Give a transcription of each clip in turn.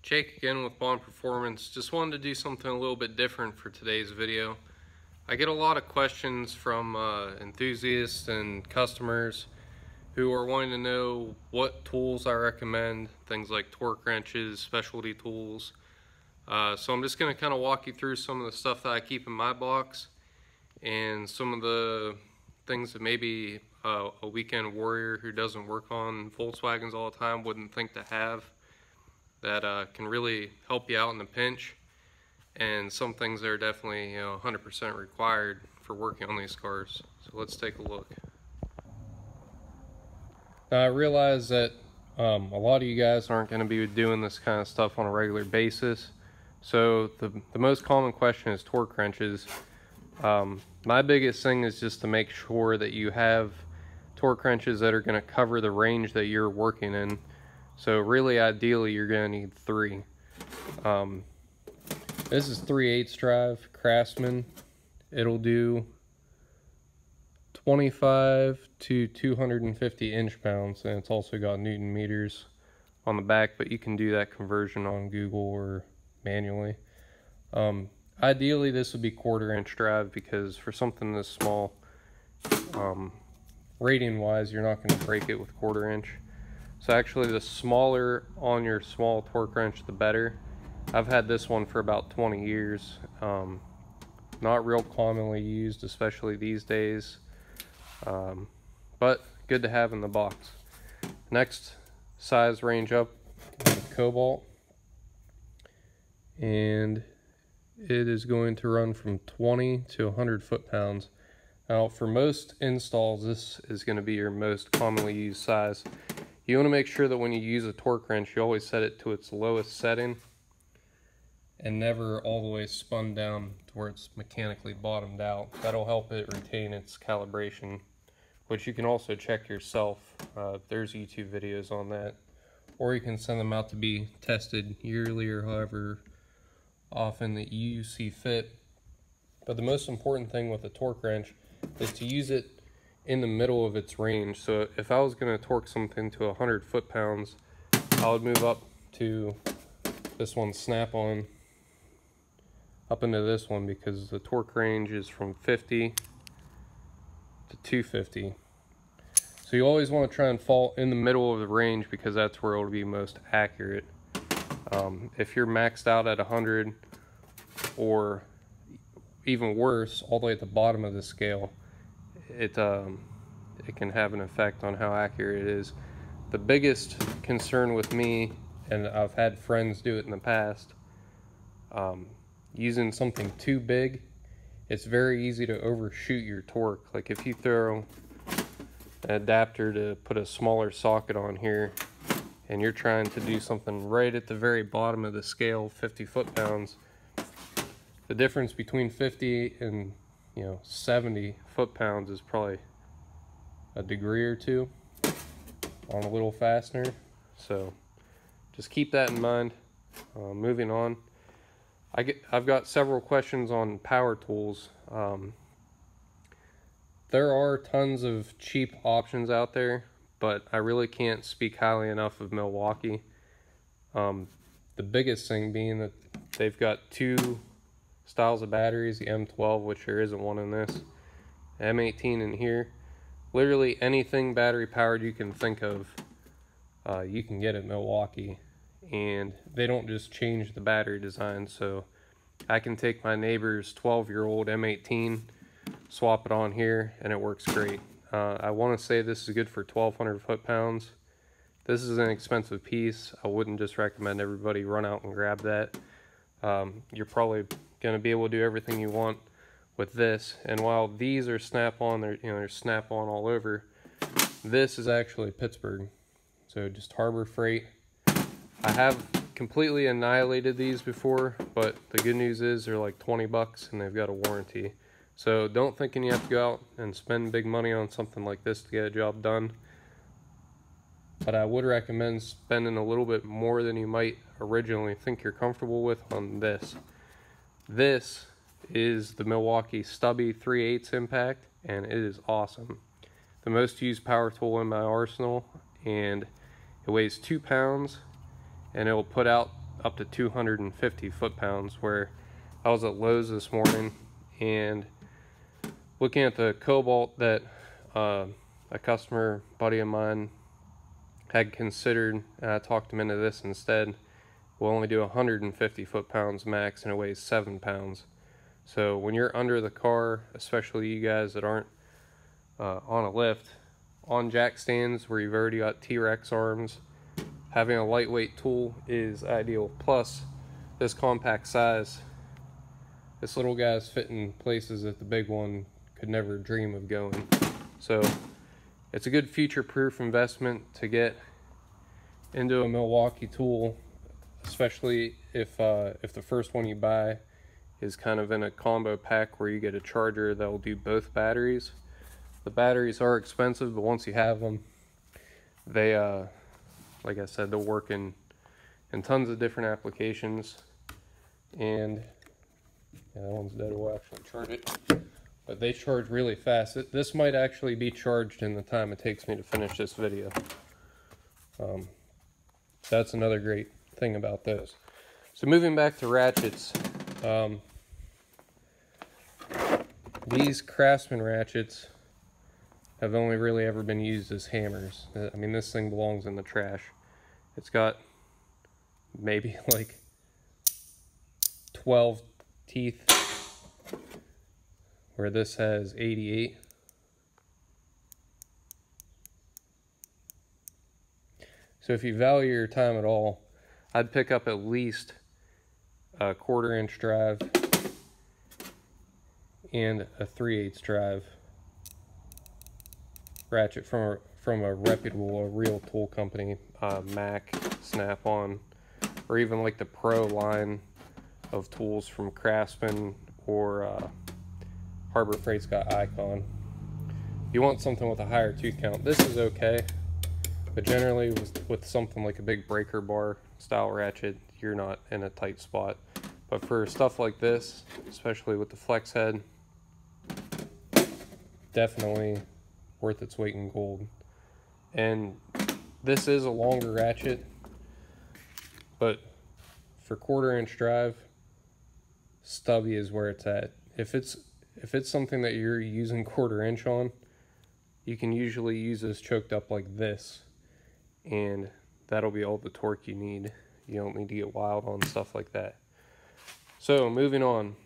Jake again with Bond Performance. Just wanted to do something a little bit different for today's video. I get a lot of questions from enthusiasts and customers who are wanting to know what tools I recommend, things like torque wrenches, specialty tools. So I'm just going to kind of walk you through some of the stuff that I keep in my box and some of the things that maybe a weekend warrior who doesn't work on Volkswagens all the time wouldn't think to have, that can really help you out in the pinch, and some things that are definitely 100% required for working on these cars. So let's take a look. Now I realize that a lot of you guys aren't going to be doing this kind of stuff on a regular basis, so the most common question is torque wrenches. My biggest thing is just to make sure that you have torque wrenches that are going to cover the range that you're working in. So really, ideally, you're going to need 3. This is 3/8 drive Craftsman. It'll do 25 to 250 inch-pounds, and it's also got Newton meters on the back, but you can do that conversion on Google or manually. Ideally, this would be 1/4 inch drive, because for something this small, rating-wise, you're not going to break it with 1/4 inch. So actually, the smaller on your small torque wrench, the better. I've had this one for about 20 years. Not real commonly used, especially these days, but good to have in the box. Next size range up is Cobalt, and it is going to run from 20 to 100 foot-pounds. Now, for most installs, this is going to be your most commonly used size. You want to make sure that when you use a torque wrench, you always set it to its lowest setting and never all the way spun down to where it's mechanically bottomed out. That'll help it retain its calibration, which you can also check yourself. There's YouTube videos on that, or you can send them out to be tested yearly or however often that you see fit. But the most important thing with a torque wrench is to use it in the middle of its range. So if I was going to torque something to 100 foot-pounds, I would move up to this one, Snap-on, up into this one, because the torque range is from 50 to 250. So you always want to try and fall in the middle of the range, because that's where it'll be most accurate. If you're maxed out at 100, or even worse, all the way at the bottom of the scale, it can have an effect on how accurate it is. The biggest concern with me, and I've had friends do it in the past, using something too big, it's very easy to overshoot your torque. Like if you throw an adapter to put a smaller socket on here, and you're trying to do something right at the very bottom of the scale, 50 foot-pounds, the difference between 50 and 70 foot-pounds is probably a degree or two on a little fastener. So just keep that in mind. Moving on, I've got several questions on power tools. There are tons of cheap options out there, but I really can't speak highly enough of Milwaukee. The biggest thing being that they've got 2 styles of batteries, the M12, which there isn't one in this, M18 in here. Literally anything battery powered you can think of, you can get at Milwaukee, and they don't just change the battery design. So I can take my neighbor's 12-year-old M18, swap it on here, and it works great. I want to say this is good for 1,200 foot-pounds. This is an expensive piece. I wouldn't just recommend everybody run out and grab that. You're probably going to be able to do everything you want with this, and while these are Snap-on, they're Snap-on all over, this is actually Pittsburgh, so just Harbor Freight. I have completely annihilated these before, but the good news is they're like 20 bucks and they've got a warranty. So don't think you have to go out and spend big money on something like this to get a job done, but I would recommend spending a little bit more than you might originally think you're comfortable with on this. This is the Milwaukee Stubby 3/8 Impact, and it is awesome. The most used power tool in my arsenal, and it weighs 2 pounds, and it will put out up to 250 foot-pounds, where I was at Lowe's this morning and looking at the Cobalt that a customer buddy of mine had considered, and I talked him into this instead. We'll only do 150 foot-pounds max, and it weighs 7 pounds. So when you're under the car, especially you guys that aren't on a lift, on jack stands where you've already got T-Rex arms, having a lightweight tool is ideal. Plus, this compact size, this little guy's fit in places that the big one could never dream of going. So it's a good future-proof investment to get into a Milwaukee tool, especially if the first one you buy is kind of in a combo pack where you get a charger that will do both batteries. The batteries are expensive, but once you have them, they like I said, they'll work in tons of different applications. And yeah, that one's dead. We'll actually charge it, but they charge really fast. This might actually be charged in the time it takes me to finish this video. That's another great thing about those. So moving back to ratchets, these Craftsman ratchets have only really ever been used as hammers. I mean, this thing belongs in the trash. It's got maybe like 12 teeth, where this has 88. So if you value your time at all, I'd pick up at least a 1/4 inch drive and a 3/8 drive ratchet from a reputable, a real tool company, Mac, Snap-on, or even like the Pro line of tools from Craftsman, or Harbor Freight's got Icon. You want something with a higher tooth count. This is okay, but generally with something like a big breaker bar style ratchet, you're not in a tight spot. But for stuff like this, especially with the flex head, definitely worth its weight in gold. And this is a longer ratchet, but for 1/4 inch drive, stubby is where it's at. If it's something that you're using 1/4 inch on, you can usually use this choked up like this, and that'll be all the torque you need. You don't need to get wild on stuff like that. So moving on,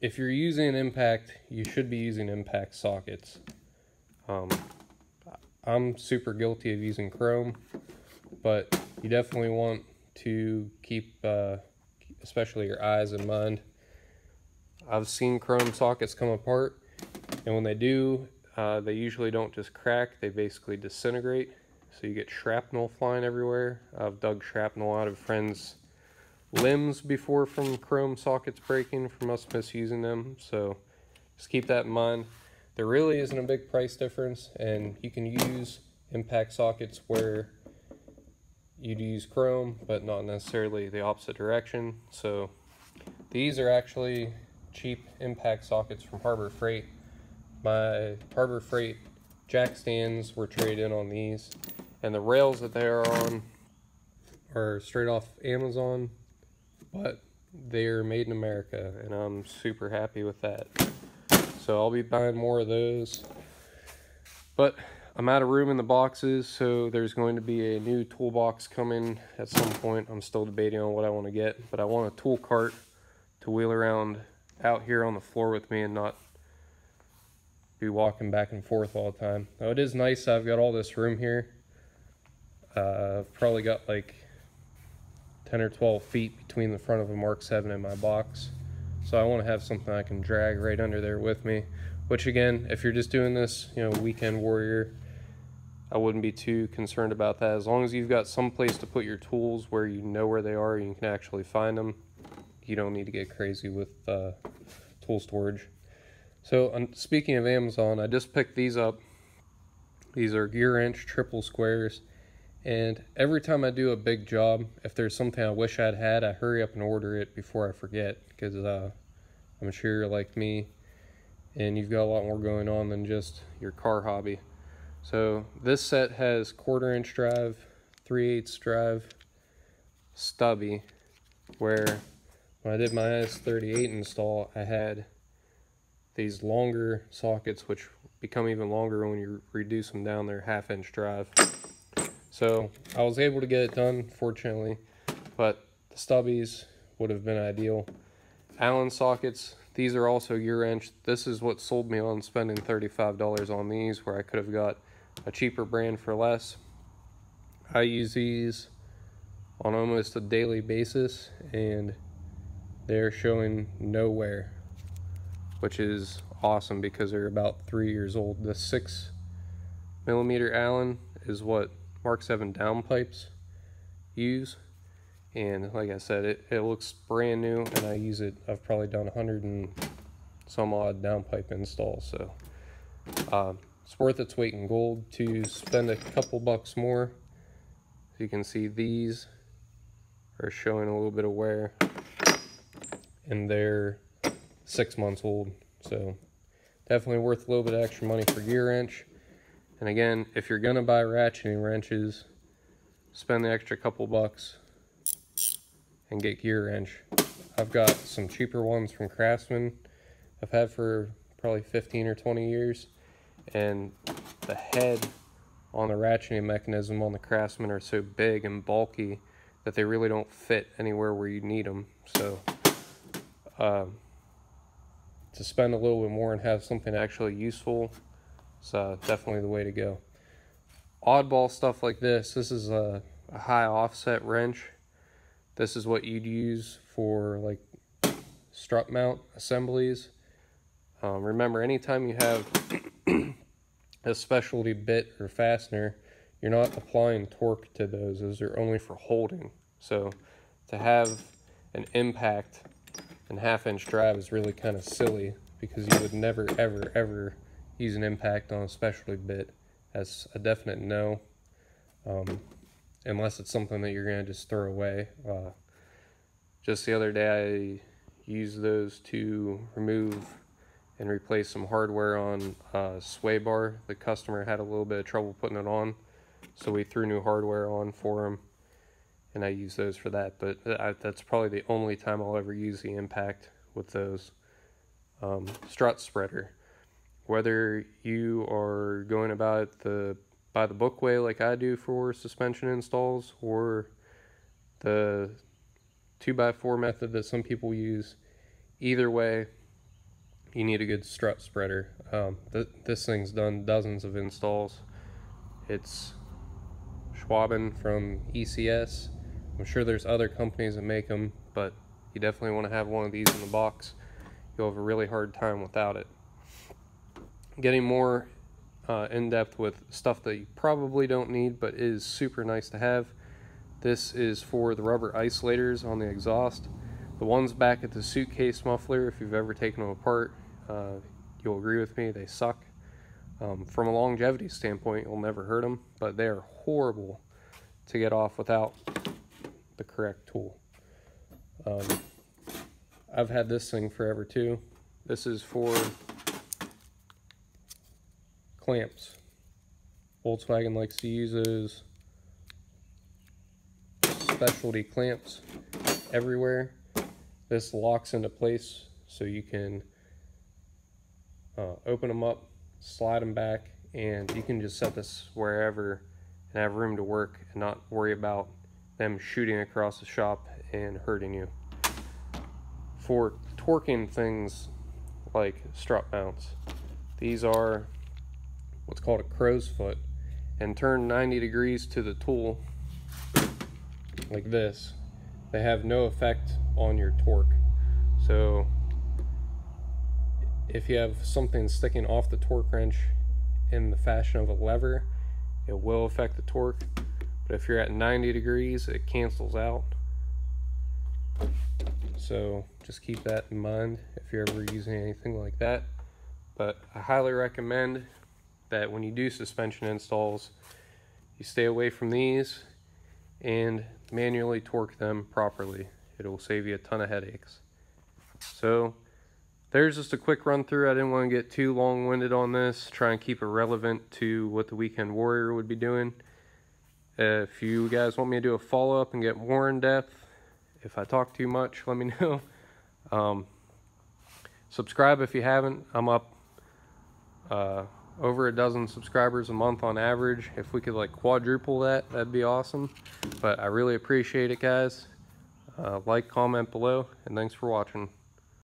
if you're using impact, you should be using impact sockets. I'm super guilty of using chrome, but you definitely want to keep especially your eyes in mind. I've seen chrome sockets come apart, and when they do, they usually don't just crack, they basically disintegrate. So you get shrapnel flying everywhere. I've dug shrapnel out of friends' limbs before from chrome sockets breaking, from us misusing them. So just keep that in mind. There really isn't a big price difference, and you can use impact sockets where you'd use chrome, but not necessarily the opposite direction. So these are actually cheap impact sockets from Harbor Freight. My Harbor Freight jack stands were traded in on these, and the rails that they are on are straight off Amazon, but they're made in America, and I'm super happy with that. So I'll be buying more of those. But I'm out of room in the boxes, so there's going to be a new toolbox coming at some point. I'm still debating on what I want to get, but I want a tool cart to wheel around out here on the floor with me and not be walking back and forth all the time. Now, it is nice I've got all this room here. I've probably got like 10 or 12 feet between the front of a Mark 7 and my box. So I want to have something I can drag right under there with me, which again, if you're just doing this, you know, weekend warrior, I wouldn't be too concerned about that. As long as you've got some place to put your tools where you know where they are and you can actually find them, you don't need to get crazy with tool storage. So speaking of Amazon, I just picked these up. These are gear inch triple squares, and every time I do a big job, if there's something I wish I'd had, I hurry up and order it before I forget, because I'm sure you're like me and you've got a lot more going on than just your car hobby. So this set has 1/4 inch drive, 3/8 drive, stubby, where when I did my S38 install, I had these longer sockets, which become even longer when you reduce them down their 1/2-inch drive. So I was able to get it done, fortunately, but the stubbies would have been ideal. Allen sockets, these are also gear wrench. This is what sold me on spending $35 on these, where I could have got a cheaper brand for less. I use these on almost a daily basis, and they're showing no wear, which is awesome because they're about 3 years old. The 6mm Allen is what Mark 7 downpipes use, and like I said, it looks brand new, and I use it. I've probably done 100 and some odd downpipe installs, so it's worth its weight in gold to spend a couple bucks more. You can see these are showing a little bit of wear, and they're 6 months old, so definitely worth a little bit of extra money for gear wrench. And again, if you're gonna buy ratcheting wrenches, spend the extra couple bucks and get gear wrench. I've got some cheaper ones from Craftsman I've had for probably 15 or 20 years, and the head on the ratcheting mechanism on the Craftsman are so big and bulky that they really don't fit anywhere where you need them. So to spend a little bit more and have something actually useful is definitely the way to go. Oddball stuff like this is a high offset wrench. This is what you'd use for like strut mount assemblies. Remember, anytime you have a specialty bit or fastener, you're not applying torque to those. Those are only for holding. So to have an impact and 1/2-inch drive is really kind of silly, because you would never ever use an impact on a specialty bit. That's a definite no, unless it's something that you're going to just throw away. Just the other day I used those to remove and replace some hardware on a sway bar. The customer had a little bit of trouble putting it on, so we threw new hardware on for him, and I use those for that. But that's probably the only time I'll ever use the impact with those. Strut spreader. Whether you are going about it by the book way like I do for suspension installs, or the 2x4 method that some people use, either way, you need a good strut spreader. This thing's done dozens of installs. It's Schwaben from ECS. I'm sure there's other companies that make them, but you definitely want to have one of these in the box. You'll have a really hard time without it. Getting more in-depth with stuff that you probably don't need but is super nice to have. This is for the rubber isolators on the exhaust. The ones back at the suitcase muffler, if you've ever taken them apart, you'll agree with me, they suck. From a longevity standpoint, you'll never hurt them, but they are horrible to get off without the correct tool. I've had this thing forever too. This is for clamps. Volkswagen likes to use those specialty clamps everywhere. This locks into place so you can open them up, slide them back, and you can just set this wherever and have room to work and not worry about them shooting across the shop and hurting you. For torquing things like strut mounts, these are what's called a crow's foot, and turn 90 degrees to the tool like this. They have no effect on your torque. So if you have something sticking off the torque wrench in the fashion of a lever, it will affect the torque. But if you're at 90 degrees, it cancels out. So just keep that in mind if you're ever using anything like that. But I highly recommend that when you do suspension installs, you stay away from these and manually torque them properly. It'll save you a ton of headaches. So there's just a quick run through. I didn't want to get too long-winded on this, try and keep it relevant to what the Weekend Warrior would be doing. If you guys want me to do a follow-up and get more in depth, if I talk too much, let me know. Subscribe if you haven't. I'm up over a dozen subscribers a month on average. If we could like quadruple that, that'd be awesome. But I really appreciate it, guys. Like, comment below, and thanks for watching.